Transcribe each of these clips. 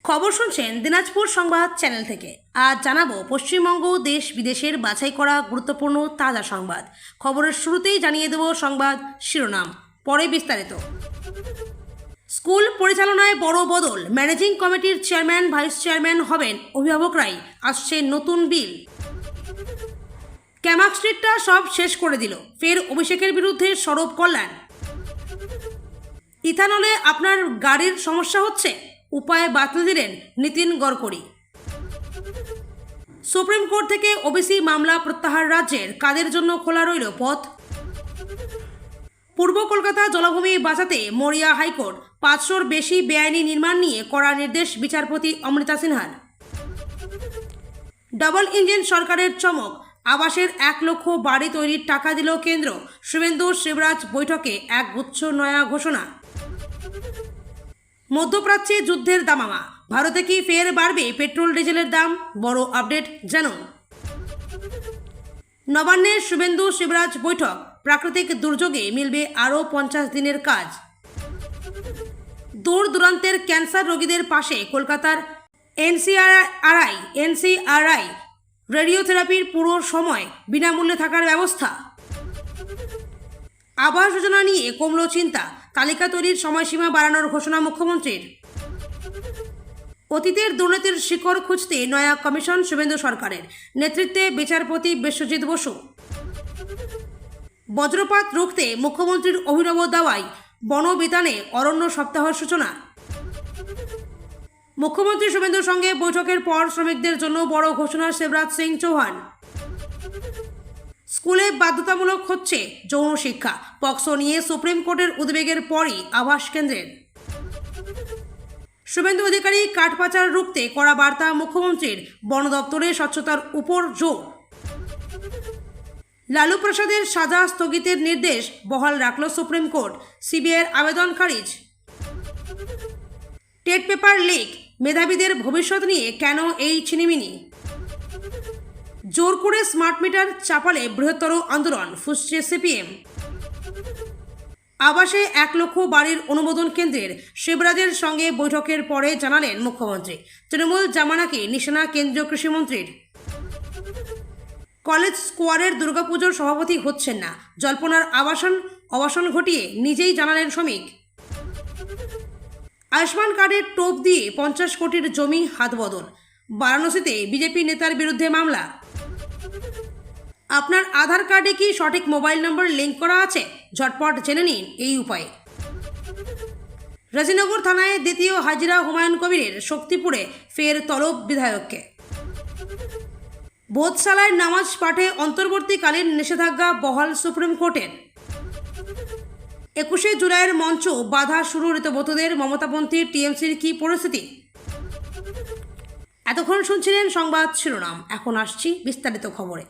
খবর শুনছেন দিনাজপুর সংবাদ চ্যানেল থেকে। আজ জানাবো পশ্চিমবঙ্গ দেশ বিদেশের বাছাই করা গুরুত্বপূর্ণ তাজা সংবাদ। খবরের শুরুতেই জানিয়ে দেব সংবাদ শিরোনাম, পরে বিস্তারিত। স্কুল পরিচালনায় বড় বদল, ম্যানেজিং কমিটির চেয়ারম্যান ভাইস চেয়ারম্যান হবেন অভিভাবকরাই, আসছে নতুন বিল। ক্যামাক স্ট্রিটটা সব শেষ করে দিল, ফের অভিষেকের বিরুদ্ধে সরব কল্যাণ। ইথানলে আপনার গাড়ির সমস্যা হচ্ছে, উপায় বাতিল দিলেন নীতিন গড়করি। সুপ্রিম কোর্ট থেকে ওবিসি মামলা প্রত্যাহার, রাজ্যের কাদের জন্য খোলা রইল পথ। পূর্ব কলকাতা জলাভূমি বাঁচাতে মরিয়া হাইকোর্ট, 500-র বেশি বেআইনি নির্মাণ নিয়ে কড়া নির্দেশ বিচারপতি অমৃতা সিনহার। ডাবল ইঞ্জিন সরকারের চমক, আবাসের 1 লক্ষ বাড়ি তৈরির টাকা দিল কেন্দ্র, শুভেন্দু শিবরাজ বৈঠকে এক গুচ্ছ নয়া ঘোষণা। মধ্যপ্রাচ্যে যুদ্ধের দামামা, ভারতে কি ফের বাড়বে পেট্রোল ডিজেলের দাম, বড় আপডেট জানুন। নবান্নে শুভেন্দু শিবরাজ বৈঠক, প্রাকৃতিক দুর্যোগে মিলবে আরও 50 দিনের কাজ। দূর দূরান্তের ক্যান্সার রোগীদের পাশে কলকাতার এনসিআরআই রেডিওথেরাপির পুরো সময় বিনামূল্যে থাকার ব্যবস্থা। আবাস যোজনা নিয়ে কমল চিন্তা, তালিকা তৈরির সময়সীমা বাড়ানোর ঘোষণা মুখ্যমন্ত্রীর। অতীতের দুর্নীতির শিকড় খুঁজতে নয়া কমিশন শুভেন্দু সরকারের, নেতৃত্বে বিচারপতি বিশ্বজিৎ বসু। বজ্রপাত রুখতে মুখ্যমন্ত্রীর অভিনব দাওয়াই, বনবিতানে অরণ্য সপ্তাহের সূচনা। মুখ্যমন্ত্রী শুভেন্দুর সঙ্গে বৈঠকের পর শ্রমিকদের জন্য বড় ঘোষণা শিবরাজ সিং চৌহান। স্কুলে বাধ্যতামূলক হচ্ছে যৌন শিক্ষা, পক্সো নিয়ে সুপ্রিম কোর্টের উদ্বেগের পরই আবাস কেন্দ্রের। শুভেন্দু অধিকারী কাঠ পাচার রুখতে কড়া বার্তা মুখ্যমন্ত্রীর, বন দপ্তরে স্বচ্ছতার উপর জোর। লালু প্রসাদের সাজা স্থগিতের নির্দেশ বহাল রাখল সুপ্রিম কোর্ট, সিবিআইয়ের আবেদন খারিজ। টেট পেপার লিক, মেধাবীদের ভবিষ্যৎ নিয়ে কেন এই ছিনিমিনি। জোর করে স্মার্ট মিটার চাপালে বৃহত্তর আন্দোলন, ফুঁসছে সিপিএম। আবাসে 1 লক্ষ বাড়ির অনুমোদন কেন্দ্রের, শিবরাজের সঙ্গে বৈঠকের পরে জানালেন মুখ্যমন্ত্রী, তৃণমূল জামানাকে নিশানা কেন্দ্রীয় কৃষিমন্ত্রীর। কলেজ স্কোয়ারের দুর্গাপুজোর সভাপতি হচ্ছেন না, জল্পনার অবাসন ঘটিয়ে নিজেই জানালেন শ্রমিক। আয়ুষ্মান কার্ডের টোপ দিয়ে 50 কোটির জমি হাতবদল, বারাণসীতে বিজেপি নেতার বিরুদ্ধে মামলা। আপনার আধার কার্ডে কি সঠিক মোবাইল নম্বর লিঙ্ক করা আছে, ঝটপট জেনে নিন এই উপায়ে। রাজীনগর থানায় দ্বিতীয় হাজিরা হুমায়ুন কবিরের, শক্তিপুরে ফের তলব বিধায়ককে। বোধশালায় নামাজ পাঠে অন্তর্বর্তীকালীন নিষেধাজ্ঞা বহাল সুপ্রিম কোর্টের। 21শে জুলাইয়ের মঞ্চ বাধা শুরু ঋতবতদের, মমতাপন্থী টিএমসির কি পরিস্থিতি। এতক্ষণ শুনছিলেন সংবাদ শিরোনাম, এখন আসছি বিস্তারিত খবরে।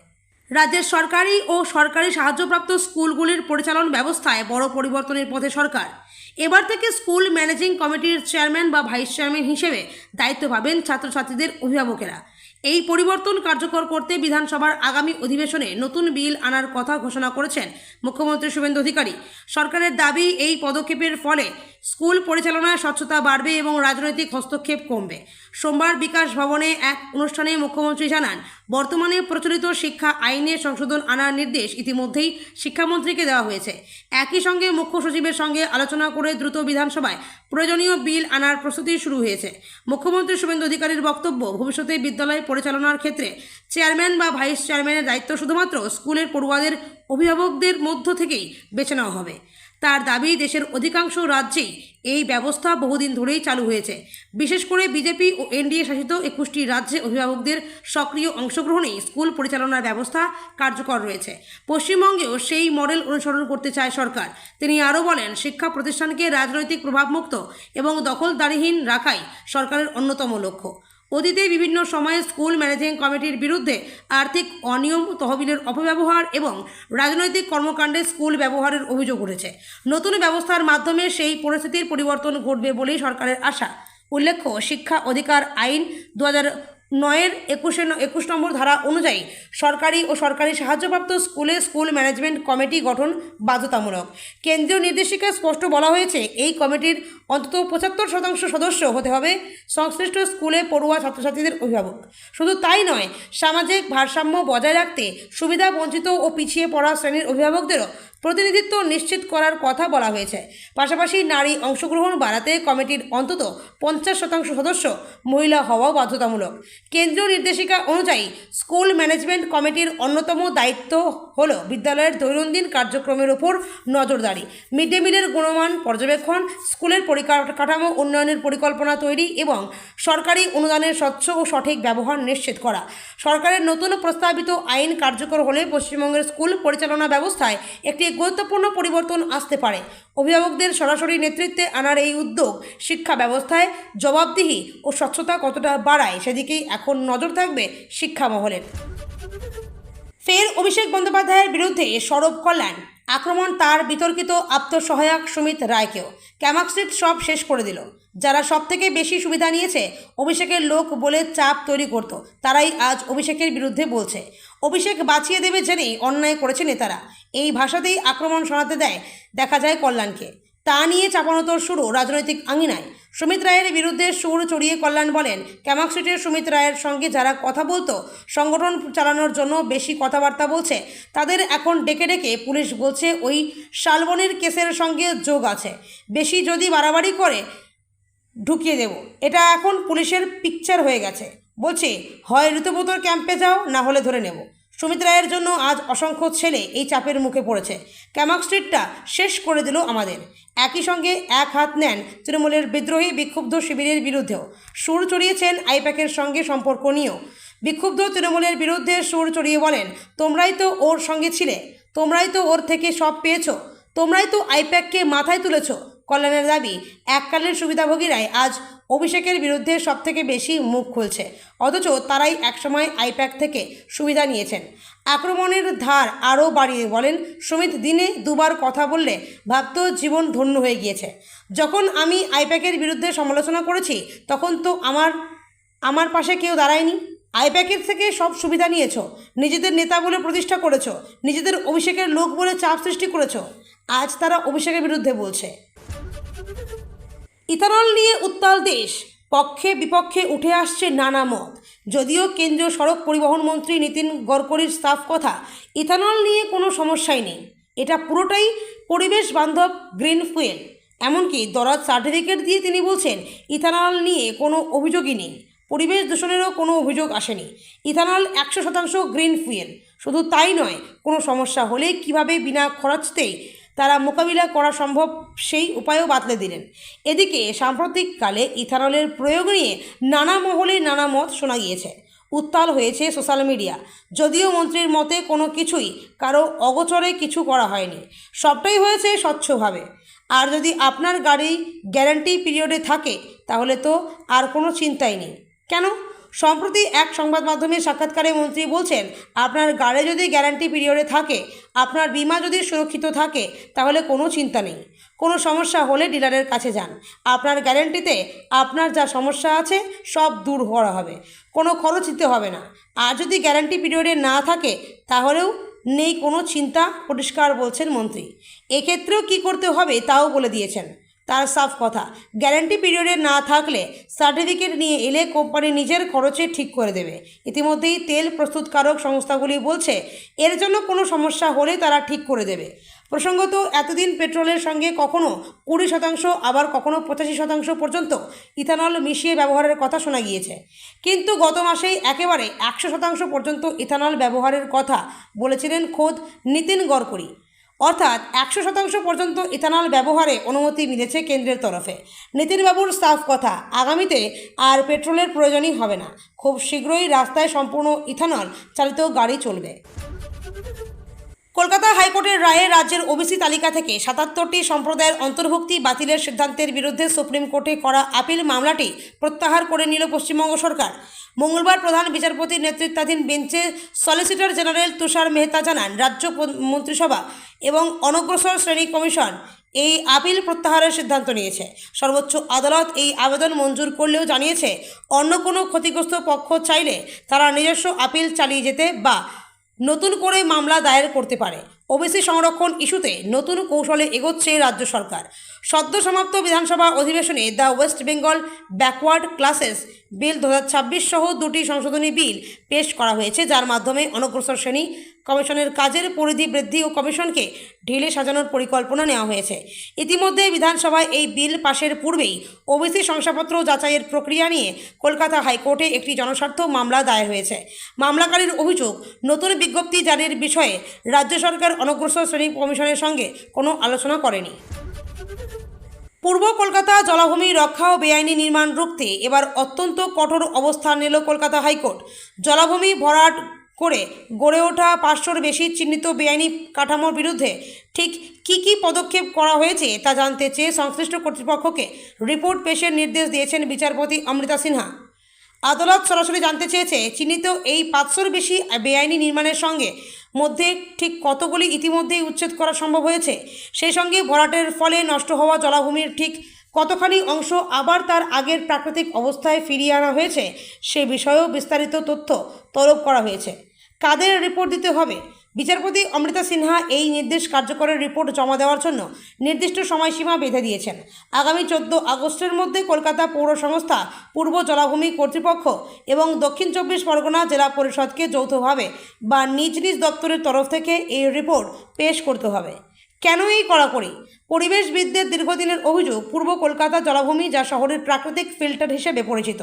রাজ্যের সরকারি ও সরকারি সাহায্যপ্রাপ্ত স্কুলগুলির পরিচালন ব্যবস্থায় বড় পরিবর্তনের পথে সরকার। এবার থেকে স্কুল ম্যানেজিং কমিটির চেয়ারম্যান বা ভাইস চেয়ারম্যান হিসেবে দায়িত্ব পাবেন ছাত্রছাত্রীদের অভিভাবকেরা। এই পরিবর্তন কার্যকর করতে বিধানসভার আগামী অধিবেশনে নতুন বিল আনার কথা ঘোষণা করেছেন মুখ্যমন্ত্রী শুভেন্দু অধিকারী। সরকারের দাবি, এই পদক্ষেপের ফলে স্কুল পরিচালনায় স্বচ্ছতা বাড়বে এবং রাজনৈতিক হস্তক্ষেপ কমবে। সোমবার বিকাশ ভবনে এক অনুষ্ঠানে মুখ্যমন্ত্রী জানান, বর্তমানে প্রচলিত শিক্ষা আইনে সংশোধন আনার নির্দেশ ইতিমধ্যেই শিক্ষামন্ত্রীকে দেওয়া হয়েছে। একই সঙ্গে মুখ্য সচিবের সঙ্গে আলোচনা করে দ্রুত বিধানসভায় প্রয়োজনীয় বিল আনার প্রস্তুতি শুরু হয়েছে। মুখ্যমন্ত্রী শুভেন্দু অধিকারীর বক্তব্য, ভবিষ্যতে বিদ্যালয় পরিচালনার ক্ষেত্রে চেয়ারম্যান বা ভাইস চেয়ারম্যানের দায়িত্ব শুধুমাত্র স্কুলের পড়ুয়াদের অভিভাবকদের মধ্য থেকেই বেছে নেওয়া হবে। তার দাবি, দেশের অধিকাংশ রাজ্যেই এই ব্যবস্থা বহুদিন ধরেই চালু হয়েছে। বিশেষ করে বিজেপি ও এনডিএ শাসিত 21টি রাজ্যে অভিভাবকদের সক্রিয় অংশগ্রহণেই স্কুল পরিচালনার ব্যবস্থা কার্যকর রয়েছে। পশ্চিমবঙ্গেও সেই মডেল অনুসরণ করতে চায় সরকার। তিনি আরও বলেন, শিক্ষা প্রতিষ্ঠানকে রাজনৈতিক প্রভাবমুক্ত এবং দখলদারিহীন রাখাই সরকারের অন্যতম লক্ষ্য। অতীতে বিভিন্ন সময়ে স্কুল ম্যানেজিং কমিটির বিরুদ্ধে আর্থিক অনিয়ম, তহবিলের অপব্যবহার এবং রাজনৈতিক কর্মকাণ্ডে স্কুল ব্যবহারের অভিযোগ উঠেছে। নতুন ব্যবস্থার মাধ্যমে সেই পরিস্থিতির পরিবর্তন ঘটবে বলেই সরকারের আশা। উল্লেখ্য, শিক্ষা অধিকার আইন 9-এর 21 নম্বর ধারা অনুযায়ী সরকারি ও সরকারি সাহায্যপ্রাপ্ত স্কুলে স্কুল ম্যানেজমেন্ট কমিটি গঠন বাধ্যতামূলক। কেন্দ্রীয় নির্দেশিকায় স্পষ্ট বলা হয়েছে, এই কমিটির অন্তত 75% সদস্য হতে হবে সংশ্লিষ্ট স্কুলে পড়ুয়া ছাত্রছাত্রীদের অভিভাবক। শুধু তাই নয়, সামাজিক ভারসাম্য বজায় রাখতে সুবিধা বঞ্চিত ও পিছিয়ে পড়া শ্রেণীর অভিভাবকদেরও প্রতিনিধিত্ব নিশ্চিত করার কথা বলা হয়েছে। পাশাপাশি নারী অংশগ্রহণ বাড়াতে কমিটির অন্তত 50% সদস্য মহিলা হওয়াও বাধ্যতামূলক। কেন্দ্রীয় নির্দেশিকা অনুযায়ী স্কুল ম্যানেজমেন্ট কমিটির অন্যতম দায়িত্ব হল বিদ্যালয়ের দৈনন্দিন কার্যক্রমের উপর নজরদারি, মিড ডে মিলের গুণমান পর্যবেক্ষণ, স্কুলের পরিকাঠামো উন্নয়নের পরিকল্পনা তৈরি এবং সরকারি অনুদানের স্বচ্ছ ও সঠিক ব্যবহার নিশ্চিত করা। সরকারের নতুন প্রস্তাবিত আইন কার্যকর হলে পশ্চিমবঙ্গের স্কুল পরিচালনা ব্যবস্থায় একটি গুরুত্বপূর্ণ পরিবর্তন আসতে পারে। অভিভাবকদের সরাসরি নেতৃত্বে আনার এই উদ্যোগ শিক্ষা ব্যবস্থায় জবাবদিহি ও স্বচ্ছতা কতটা বাড়ায় সেদিকেই এখন নজর থাকবে শিক্ষা মহলের। ফের অভিষেক বন্দ্যোপাধ্যায়ের বিরুদ্ধে সরব কল্যাণ, আক্রমণ তার বিতর্কিত আত্মসহায়ক সুমিত রায়কেও। ক্যামাক্সিট সব শেষ করে দিল। যারা সবথেকে বেশি সুবিধা নিয়েছে, অভিষেকের লোক বলে চাপ তৈরি করত, তারাই আজ অভিষেকের বিরুদ্ধে বলছে। অভিষেক বাঁচিয়ে দেবে জেনেই অন্যায় করেছে নেতারা, এই ভাষাতেই আক্রমণ শোনাতে দেখা যায় কল্যাণকে। তা নিয়ে চাপানোতর শুরু রাজনৈতিক আঙিনায়। সুমিত রায়ের বিরুদ্ধে সুর চড়িয়ে কল্যাণ বলেন, ক্যামাক্সিটের সুমিত রায়ের সঙ্গে যারা কথা বলতো, সংগঠন চালানোর জন্য বেশি কথাবার্তা বলছে, তাদের এখন ডেকে ডেকে পুলিশ বলছে ওই শালবনির কেসের সঙ্গে যোগ আছে, বেশি যদি বাড়াবাড়ি করে ঢুকিয়ে দেব। এটা এখন পুলিশের পিকচার হয়ে গেছে। বলছে হয় ঋতুব্রতর ক্যাম্পে যাও, না হলে ধরে নেব। সুমিত রায়ের জন্য আজ অসংখ্য ছেলে এই চাপের মুখে পড়েছে। ক্যামাক্সিটটা শেষ করে দিল আমাদের। একই সঙ্গে এক হাত নেন তৃণমূলের বিদ্রোহী বিক্ষুব্ধ শিবিরের বিরুদ্ধেও। সুর চড়িয়েছেন আইপ্যাকের সঙ্গে সম্পর্ক নিয়েও। বিক্ষুব্ধ তৃণমূলের বিরুদ্ধে সুর চড়িয়ে বলেন, তোমরাই তো ওর সঙ্গে ছিলে, তোমরাই তো ওর থেকে সব পেয়েছো, তোমরাই তো আইপ্যাককে মাথায় তুলেছ। কল্যাণের দাবি, এককালের সুবিধাভোগীরাই আজ অভিষেকের বিরুদ্ধে সবথেকে বেশি মুখ খুলছে, অথচ তারাই একসময় আইপ্যাক থেকে সুবিধা নিয়েছেন। আক্রমণের ধার আরও বাড়িয়ে বলেন, সুমিত দিনে দুবার কথা বললে ভাবত জীবন ধন্য হয়ে গিয়েছে। যখন আমি আইপ্যাকের বিরুদ্ধে সমালোচনা করেছি, তখন তো আমার পাশে কেউ দাঁড়ায়নি। আইপ্যাকের থেকে সব সুবিধা নিয়েছো, নিজেদের নেতা বলে প্রতিষ্ঠা করেছো, নিজেদের অভিষেকের লোক বলে চাপ সৃষ্টি করেছো। আজ তারা অভিষেকের বিরুদ্ধে বলছে। ইথানল নিয়ে উত্তাল দেশ, পক্ষে বিপক্ষে উঠে আসছে নানা মত। যদিও কেন্দ্রীয় সড়ক পরিবহন মন্ত্রী নীতিন গডকরির সাফ কথা, ইথানল নিয়ে কোনো সমস্যাই নেই, এটা পুরোটাই পরিবেশ বান্ধব গ্রিন ফুয়েল। এমনকি দরাজ সার্টিফিকেট দিয়ে তিনি বলছেন, ইথানল নিয়ে কোনো অভিযোগই নেই, পরিবেশ দূষণেরও কোনো অভিযোগ আসেনি। Ethanol 100% green fuel. শুধু তাই নয়, কোনো সমস্যা হলে কিভাবে বিনা খরচেই তারা মোকাবিলা করা সম্ভব সেই উপায়ও বাতলে দিলেন। এদিকে সাম্প্রতিককালে ইথানলের প্রয়োগ নিয়ে নানা মহলে নানা মত শোনা গিয়েছে। উত্তাল হয়েছে সোশ্যাল মিডিয়া। যদিও মন্ত্রীর মতে কোনো কিছুই কারো অগোচরে কিছু করা হয়নি, সবটাই হয়েছে স্বচ্ছভাবে। আর যদি আপনার গাড়ি গ্যারান্টি পিরিয়ডে থাকে, তাহলে তো আর কোনো চিন্তাই নেই। কেন? সম্প্রতি এক সংবাদ মাধ্যমের সাক্ষাৎকারে মন্ত্রী বলছেন, আপনার গাড়ি যদি গ্যারান্টি পিরিয়ডে থাকে, আপনার বিমা যদি সুরক্ষিত থাকে, তাহলে কোনো চিন্তা নেই। কোনো সমস্যা হলে ডিলারের কাছে যান, আপনার গ্যারান্টিতে আপনার যা সমস্যা আছে সব দূর করা হবে, কোনো খরচ দিতে হবে না। আর যদি গ্যারান্টি পিরিয়ডে না থাকে, তাহলেও নেই কোনো চিন্তা, পরিষ্কার বলছেন মন্ত্রী। এক্ষেত্রেও কী করতে হবে তাও বলে দিয়েছেন। তার সাফ কথা, গ্যারান্টি পিরিয়ডে না থাকলে সার্টিফিকেট নিয়ে এলে কোম্পানি নিজের খরচে ঠিক করে দেবে। ইতিমধ্যেই তেল প্রস্তুতকারক সংস্থাগুলি বলছে, এর জন্য কোনো সমস্যা হলে তারা ঠিক করে দেবে। প্রসঙ্গত, এতদিন পেট্রোলের সঙ্গে কখনো 20% আবার কখনো 85% পর্যন্ত ইথানল মিশিয়ে ব্যবহারের কথা শোনা গিয়েছে। কিন্তু গত মাসেই একেবারে 100% পর্যন্ত ইথানল ব্যবহারের কথা বলেছিলেন খোদ নীতিন গডকরি। অর্থাৎ 100% পর্যন্ত ইথানল ব্যবহারে অনুমতি মিলেছে কেন্দ্রের তরফে। নীতিনবাবুর সাফ কথা, আগামীতে আর পেট্রোলের প্রয়োজনই হবে না। খুব শীঘ্রই রাস্তায় সম্পূর্ণ ইথানল চালিত গাড়ি চলবে। কলকাতা হাইকোর্টের রায়ে রাজ্যের ওবিসি তালিকা থেকে 77টি সম্প্রদায়ের অন্তর্ভুক্তি বাতিলের সিদ্ধান্তের বিরুদ্ধে সুপ্রিম কোর্টে করা আপিল মামলাটি প্রত্যাহার করে নিল পশ্চিমবঙ্গ সরকার। মঙ্গলবার প্রধান বিচারপতির নেতৃত্বাধীন বেঞ্চে সলিসিটর জেনারেল তুষার মেহতা জানান, রাজ্য মন্ত্রিসভা এবং অনগ্রসর শ্রেণী কমিশন এই আপিল প্রত্যাহারের সিদ্ধান্ত নিয়েছে। সর্বোচ্চ আদালত এই আবেদন মঞ্জুর করলেও জানিয়েছে অন্য কোনো ক্ষতিগ্রস্ত পক্ষ চাইলে তারা নিজস্ব আপিল চালিয়ে যেতে বা নতুন করে মামলা দায়ের করতে পারে। ওবিসি সংরক্ষণ ইস্যুতে নতুন কৌশলে এগোচ্ছে রাজ্য সরকার। সদ্য সমাপ্ত বিধানসভা অধিবেশনে the West Bengal backward classes bill 2026 সহ দুটি সংশোধনী বিল পেশ করা হয়েছে, যার মাধ্যমে অনগ্রসর শ্রেণী কমিশনের কাজের পরিধি বৃদ্ধি ও কমিশনকে ঢেলে সাজানোর পরিকল্পনা নেওয়া হয়েছে। ইতিমধ্যে বিধানসভায় এই বিল পাশের পূর্বেই ওবিসি শংসাপত্র যাচাইয়ের প্রক্রিয়া নিয়ে কলকাতা হাইকোর্টে একটি জনস্বার্থ মামলা দায়ের হয়েছে। মামলাকারীর অভিযোগ, নতুন বিজ্ঞপ্তি জারির বিষয়ে রাজ্য সরকার অনগ্রসর শ্রেণী কমিশনের সঙ্গে কোনো আলোচনা করেনি। পূর্ব কলকাতা জলাভূমি রক্ষা ও বেআইনি নির্মাণ রুখতে এবার অত্যন্ত কঠোর অবস্থান নিল কলকাতা হাইকোর্ট। জলাভূমি ভরাট করে গড়ে ওঠা 500-র বেশি চিহ্নিত বেআইনি কাঠামোর বিরুদ্ধে ঠিক কী পদক্ষেপ করা হয়েছে তা জানতে চেয়ে সংশ্লিষ্ট কর্তৃপক্ষকে রিপোর্ট পেশের নির্দেশ দিয়েছেন বিচারপতি অমৃতা সিনহা। আদালত সরাসরি জানতে চেয়েছে চিহ্নিত এই 500-র বেশি বেআইনি নির্মাণের সঙ্গে মধ্যে ঠিক কতগুলি ইতিমধ্যেই উচ্ছেদ করা সম্ভব হয়েছে, সেই সঙ্গে ভরাটের ফলে নষ্ট হওয়া জলাভূমির ঠিক কতখানি অংশ আবার তার আগের প্রাকৃতিক অবস্থায় ফিরিয়ে আনা হয়েছে সে বিষয়েও বিস্তারিত তথ্য তলব করা হয়েছে। কাদের রিপোর্ট দিতে হবে? বিচারপতি অমৃতা সিনহা এই নির্দেশ কার্যকরের রিপোর্ট জমা দেওয়ার জন্য নির্দিষ্ট সময়সীমা বেঁধে দিয়েছেন। আগামী 14 আগস্টের মধ্যে কলকাতা পৌর সংস্থা, পূর্ব জলাভূমি কর্তৃপক্ষ এবং দক্ষিণ 24 পরগনা জেলা পরিষদকে যৌথভাবে বা নিজ নিজ দপ্তরের তরফ থেকে এই রিপোর্ট পেশ করতে হবে। কেন এই কড়াকড়ি? পরিবেশবিদদের দীর্ঘদিনের অভিযোগ, পূর্ব কলকাতা জলাভূমি, যা শহরের প্রাকৃতিক ফিল্টার হিসেবে পরিচিত,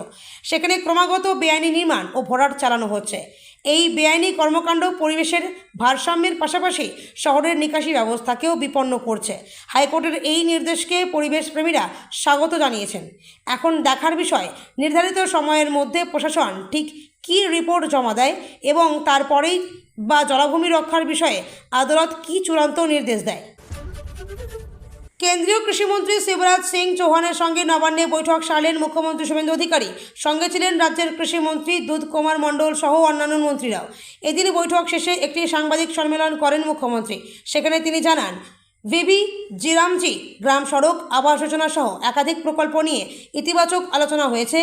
সেখানে ক্রমাগত বেআইনি নির্মাণ ও ভরাট চালানো হচ্ছে। এই বেআইনি কর্মকাণ্ড পরিবেশের ভারসাম্যের পাশাপাশি শহরের নিকাশি ব্যবস্থাকেও বিপন্ন করছে। হাইকোর্টের এই নির্দেশকে পরিবেশপ্রেমীরা স্বাগত জানিয়েছেন। এখন দেখার বিষয়, নির্ধারিত সময়ের মধ্যে প্রশাসন ঠিক কী রিপোর্ট জমা দেয় এবং তারপরেই বা জলাভূমি রক্ষার বিষয়ে আদালত কী চূড়ান্ত নির্দেশ দেয়। কেন্দ্রীয় কৃষিমন্ত্রী শিবরাজ সিং চৌহানের সঙ্গে নবান্নে বৈঠক সারলেন মুখ্যমন্ত্রী শুভেন্দু অধিকারী। সঙ্গে ছিলেন রাজ্যের কৃষিমন্ত্রী দুধ কুমার মণ্ডল সহ অন্যান্য মন্ত্রীরাও। এদিন বৈঠক শেষে একটি সাংবাদিক সম্মেলন করেন মুখ্যমন্ত্রী। সেখানে তিনি জানান, ভিভি জিরামজি গ্রাম সড়ক, আবাস যোজনা সহ একাধিক প্রকল্প নিয়ে ইতিবাচক আলোচনা হয়েছে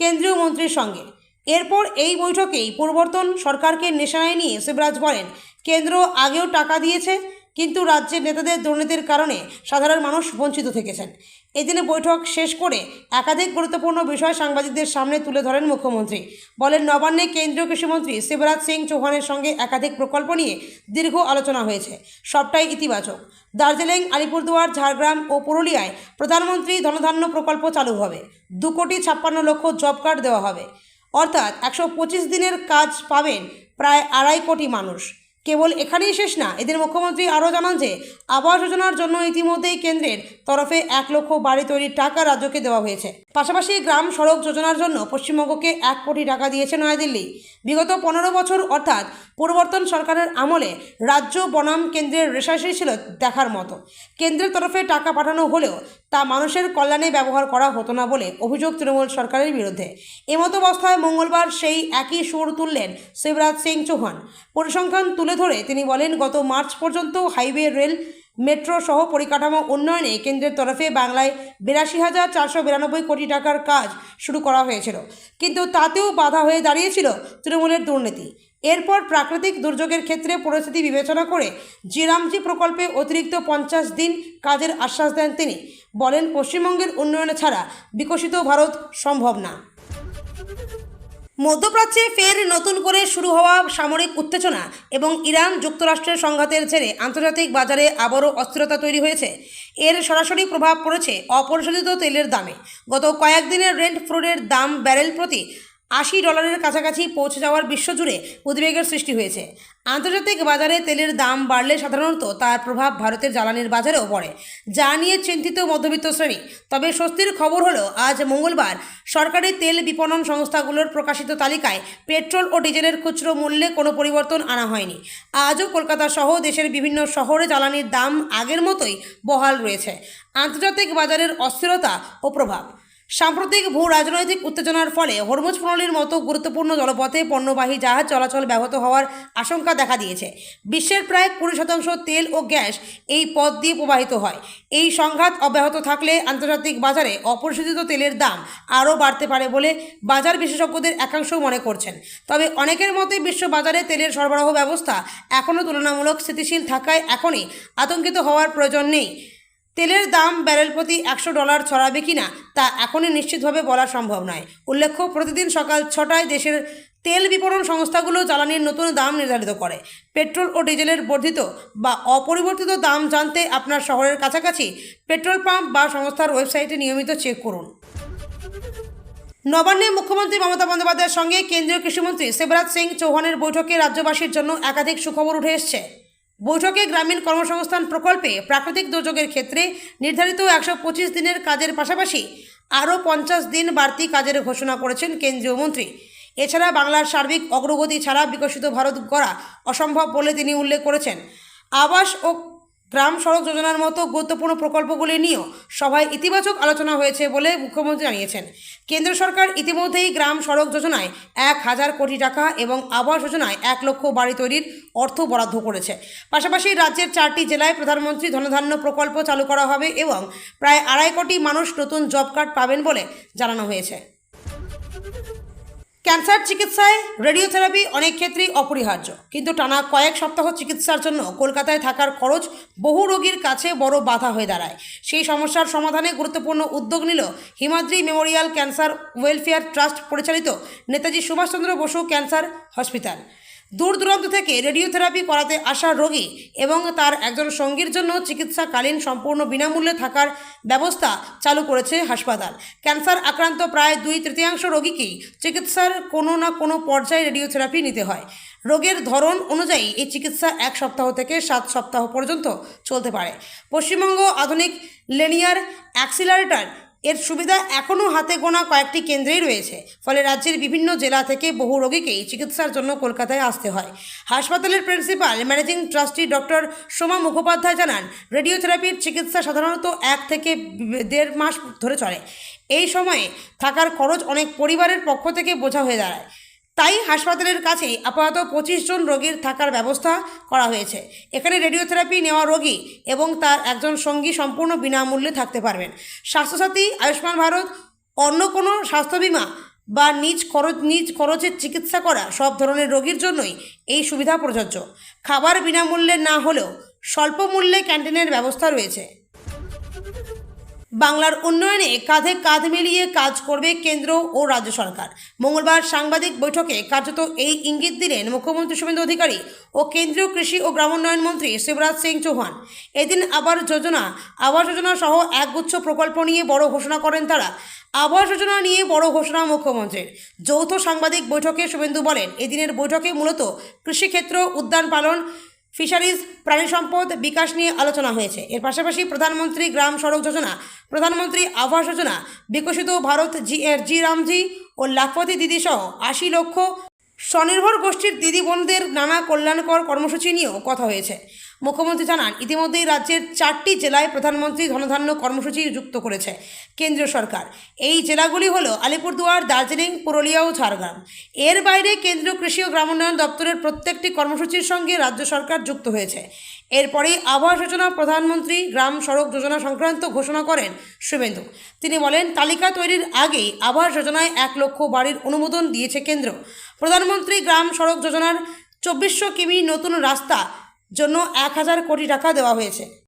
কেন্দ্রীয় মন্ত্রীর সঙ্গে। এরপর এই বৈঠকেই পূর্বতন সরকারকে নিশানায় নিয়ে শিবরাজ বলেন, কেন্দ্র আগেও টাকা দিয়েছে, কিন্তু রাজ্যের নেতাদের দুর্নীতির কারণে সাধারণ মানুষ বঞ্চিত থেকেছেন। এদিনে বৈঠক শেষ করে একাধিক গুরুত্বপূর্ণ বিষয় সাংবাদিকদের সামনে তুলে ধরেন মুখ্যমন্ত্রী। বলেন, নবান্নে কেন্দ্রীয় কৃষিমন্ত্রী শিবরাজ সিং চৌহানের সঙ্গে একাধিক প্রকল্প নিয়ে দীর্ঘ আলোচনা হয়েছে, সবটাই ইতিবাচক। দার্জিলিং, আলিপুরদুয়ার, ঝাড়গ্রাম ও পুরুলিয়ায় প্রধানমন্ত্রী ধনধান্য প্রকল্প চালু হবে। 2,56,00,000 জব কার্ড দেওয়া হবে, অর্থাৎ 125 দিনের কাজ পাবেন প্রায় 2.5 কোটি মানুষ। কেবল এখানেই শেষ না, এদের মুখ্যমন্ত্রী আরও জানান যে আবাস যোজনার জন্য ইতিমধ্যেই কেন্দ্রের তরফে 1 লক্ষ বাড়ি তৈরির টাকা রাজ্যকে দেওয়া হয়েছে। পাশাপাশি গ্রাম সড়ক যোজনার জন্য পশ্চিমবঙ্গকে 1 কোটি টাকা দিয়েছে নয়াদিল্লি। বিগত 15 বছর অর্থাৎ পূর্বতন সরকারের আমলে রাজ্য বনাম কেন্দ্রের রেশারেশি ছিল দেখার মতো। কেন্দ্রের তরফে টাকা পাঠানো হলেও তা মানুষের কল্যাণে ব্যবহার করা হতো না বলে অভিযোগ তৃণমূল সরকারের বিরুদ্ধে। এমতো অবস্থায় মঙ্গলবার সেই একই সুর তুললেন শিবরাজ সিং চৌহান। পরিসংখ্যান তুলে ধরে তিনি বলেন, গত মার্চ পর্যন্ত হাইওয়ে, রেল, মেট্রো সহ পরিকাঠামো উন্নয়নে কেন্দ্রের তরফে বাংলায় 82,492 কোটি টাকার কাজ শুরু করা হয়েছিল, কিন্তু তাতেও বাধা হয়ে দাঁড়িয়েছিল তৃণমূলের দুর্নীতি। এরপর প্রাকৃতিক দুর্যোগের ক্ষেত্রে পরিস্থিতি বিবেচনা করে জিরামজি প্রকল্পে অতিরিক্ত 50 দিন কাজের আশ্বাস দেন তিনি। বলেন, পশ্চিমবঙ্গের উন্নয়ন ছাড়া বিকশিত ভারত সম্ভব না। মধ্যপ্রাচ্যে ফের নতুন করে শুরু হওয়া সামরিক উত্তেজনা এবং ইরান যুক্তরাষ্ট্রের সংঘাতের জেরে আন্তর্জাতিক বাজারে আবারও অস্থিরতা তৈরি হয়েছে। এর সরাসরি প্রভাব পড়েছে অপরিশোধিত তেলের দামে। গত কয়েকদিনের ব্রেন্ট ক্রুডের দাম ব্যারেল প্রতি $80 কাছাকাছি পৌঁছে যাওয়ার বিশ্বজুড়ে উদ্বেগের সৃষ্টি হয়েছে। আন্তর্জাতিক বাজারে তেলের দাম বাড়লে সাধারণত তার প্রভাব ভারতের জ্বালানির বাজারেও পড়ে, যা নিয়ে চিন্তিত মধ্যবিত্ত শ্রেণী। তবে স্বস্তির খবর হলো, আজ মঙ্গলবার সরকারি তেল বিপণন সংস্থাগুলোর প্রকাশিত তালিকায় পেট্রোল ও ডিজেলের খুচরো মূল্যে কোনো পরিবর্তন আনা হয়নি। আজও কলকাতা সহ দেশের বিভিন্ন শহরে জ্বালানির দাম আগের মতোই বহাল রয়েছে। আন্তর্জাতিক বাজারের অস্থিরতা ও প্রভাব। সাম্প্রতিক ভূ রাজনৈতিক উত্তেজনার ফলে হরমুজ প্রণালীর মতো গুরুত্বপূর্ণ জলপথে পণ্যবাহী জাহাজ চলাচল ব্যাহত হওয়ার আশঙ্কা দেখা দিয়েছে। বিশ্বের প্রায় 20% তেল ও গ্যাস এই পথ দিয়ে প্রবাহিত হয়। এই সংঘাত অব্যাহত থাকলে আন্তর্জাতিক বাজারে অপরিশোধিত তেলের দাম আরও বাড়তে পারে বলে বাজার বিশেষজ্ঞদের একাংশ মনে করছেন। তবে অনেকের মতে বিশ্ব বাজারে তেলের সরবরাহ ব্যবস্থা এখনও তুলনামূলক স্থিতিশীল থাকায় এখনই আতঙ্কিত হওয়ার প্রয়োজন নেই। তেলের দাম ব্যারেল প্রতি $100 ছড়াবে কিনা তা এখনই নিশ্চিতভাবে বলা সম্ভব নয়। উল্লেখ্য, প্রতিদিন সকাল 6টায় দেশের তেল বিপণন সংস্থাগুলো জ্বালানির নতুন দাম নির্ধারিত করে। পেট্রোল ও ডিজেলের বর্ধিত বা অপরিবর্তিত দাম জানতে আপনার শহরের কাছাকাছি পেট্রোল পাম্প বা সংস্থার ওয়েবসাইটে নিয়মিত চেক করুন। নবান্নে মুখ্যমন্ত্রী মমতা বন্দ্যোপাধ্যায়ের সঙ্গে কেন্দ্রীয় কৃষিমন্ত্রী শিবরাজ সিং চৌহানের বৈঠকে রাজ্যবাসীর জন্য একাধিক সুখবর উঠে এসছে। বৈঠকে গ্রামীণ কর্মসংস্থান প্রকল্পে প্রাকৃতিক দুর্যোগের ক্ষেত্রে নির্ধারিত 125 দিনের কাজের পাশাপাশি আরও 50 দিন বাড়তি কাজের ঘোষণা করেছেন কেন্দ্রীয় মন্ত্রী। এছাড়া বাংলার সার্বিক অগ্রগতি ছাড়া বিকশিত ভারত গড়া অসম্ভব বলে তিনি উল্লেখ করেছেন। আবাস ও গ্রাম সড়ক যোজনার মতো গুরুত্বপূর্ণ প্রকল্পগুলি নিয়েও সভায় ইতিবাচক আলোচনা হয়েছে বলে মুখ্যমন্ত্রী জানিয়েছেন। কেন্দ্র সরকার ইতিমধ্যেই গ্রাম সড়ক যোজনায় 1000 কোটি টাকা এবং আবাস যোজনায় 1 লক্ষ বাড়ি তৈরির অর্থ বরাদ্দ করেছে। পাশাপাশি রাজ্যের 4টি জেলায় প্রধানমন্ত্রী ধনধান্য প্রকল্প চালু করা হবে এবং প্রায় 2.5 কোটি মানুষ নতুন জব কার্ড পাবেন বলে জানানো হয়েছে। ক্যান্সার চিকিৎসায় রেডিওথেরাপি অনেক ক্ষেত্রেই অপরিহার্য, কিন্তু টানা কয়েক সপ্তাহ চিকিৎসার জন্য কলকাতায় থাকার খরচ বহু রোগীর কাছে বড় বাধা হয়ে দাঁড়ায়। সেই সমস্যার সমাধানে গুরুত্বপূর্ণ উদ্যোগ নিল Himadri Memorial cancer welfare trust পরিচালিত নেতাজি সুভাষচন্দ্র বসু ক্যান্সার হসপিটাল। দূর দূরান্ত থেকে রেডিওথেরাপি করাতে আসা রোগী এবং তার একজন সঙ্গীর জন্য চিকিৎসাকালীন সম্পূর্ণ বিনামূল্যে থাকার ব্যবস্থা চালু করেছে হাসপাতাল। ক্যান্সার আক্রান্ত প্রায় 2/3 রোগীকেই চিকিৎসার কোনো না কোনো পর্যায়ে রেডিওথেরাপি নিতে হয়। রোগের ধরন অনুযায়ী এই চিকিৎসা 1 সপ্তাহ থেকে 7 সপ্তাহ পর্যন্ত চলতে পারে। পশ্চিমবঙ্গ আধুনিক লিনিয়ার অ্যাক্সিলারেটর এর সুবিধা এখনও হাতে গোনা কয়েকটি কেন্দ্রেই রয়েছে। ফলে রাজ্যের বিভিন্ন জেলা থেকে বহু রোগীকেই চিকিৎসার জন্য কলকাতায় আসতে হয়। হাসপাতালের principal managing trustee doctor Soma Mukhopadhyay জানান, রেডিওথেরাপির চিকিৎসা সাধারণত 1 থেকে 1.5 মাস ধরে চলে। এই সময়ে থাকার খরচ অনেক পরিবারের পক্ষ থেকে বোঝা হয়ে দাঁড়ায়। তাই হাসপাতালের কাছে আপাতত 25 জন রোগীর থাকার ব্যবস্থা করা হয়েছে। এখানে রেডিওথেরাপি নেওয়া রোগী এবং তার একজন সঙ্গী সম্পূর্ণ বিনামূল্যে থাকতে পারবেন। স্বাস্থ্যসাথী, আয়ুষ্মান ভারত, অন্য কোনো স্বাস্থ্য বিমা বা নিজ খরচের চিকিৎসা করা সব ধরনের রোগীর জন্যই এই সুবিধা প্রযোজ্য। খাবার বিনামূল্যে না হলেও স্বল্প মূল্যে ক্যান্টিনের ব্যবস্থা রয়েছে। বাংলার উন্নয়নে কাঁধে কাঁধ মিলিয়ে কাজ করবে কেন্দ্র ও রাজ্য সরকার। মঙ্গলবার সাংবাদিক বৈঠকে কার্যত এই ইঙ্গিত দিলেন মুখ্যমন্ত্রী শুভেন্দু অধিকারী ও কেন্দ্রীয় কৃষি ও গ্রামোন্নয়ন মন্ত্রী শিবরাজ সিং চৌহান। এদিন আবাস যোজনা সহ একগুচ্ছ প্রকল্প নিয়ে বড় ঘোষণা করেন তারা। আবাস যোজনা নিয়ে বড় ঘোষণা মুখ্যমন্ত্রীর। যৌথ সাংবাদিক বৈঠকে শুভেন্দু বলেন, এদিনের বৈঠকে মূলত কৃষিক্ষেত্র, উদ্যান পালন, ফিশারিজ, প্রাণী সম্পদ বিকাশ নিয়ে আলোচনা হয়েছে। এর পাশাপাশি প্রধানমন্ত্রী গ্রাম সড়ক যোজনা, প্রধানমন্ত্রী আবাস যোজনা, বিকশিত ভারত জি রামজি ও লাখপতি দিদি সহ 80 লক্ষ স্বনির্ভর গোষ্ঠীর দিদি বোনদের নানা কল্যাণকর কর্মসূচি নিয়েও কথা হয়েছে। মুখ্যমন্ত্রী জানান, ইতিমধ্যেই রাজ্যের 4টি জেলায় প্রধানমন্ত্রী ধনধান্য কর্মসূচি যুক্ত করেছে কেন্দ্রীয় সরকার। এই জেলাগুলি হল আলিপুরদুয়ার, দার্জিলিং, পুরুলিয়া ও ঝাড়গ্রাম। এর বাইরে কেন্দ্রীয় কৃষি ও গ্রামোন্নয়ন দপ্তরের প্রত্যেকটি কর্মসূচির সঙ্গে রাজ্য সরকার যুক্ত হয়েছে। এরপরেই আবাস যোজনা, প্রধানমন্ত্রী গ্রাম সড়ক যোজনা সংক্রান্ত ঘোষণা করেন শুভেন্দু। তিনি বলেন, তালিকা তৈরির আগেই আবাস যোজনায় 1 লক্ষ বাড়ির অনুমোদন দিয়েছে কেন্দ্র। প্রধানমন্ত্রী গ্রাম সড়ক যোজনার 2400 কিমি নতুন রাস্তা জন্য 1000 কোটি টাকা দেওয়া হয়েছে।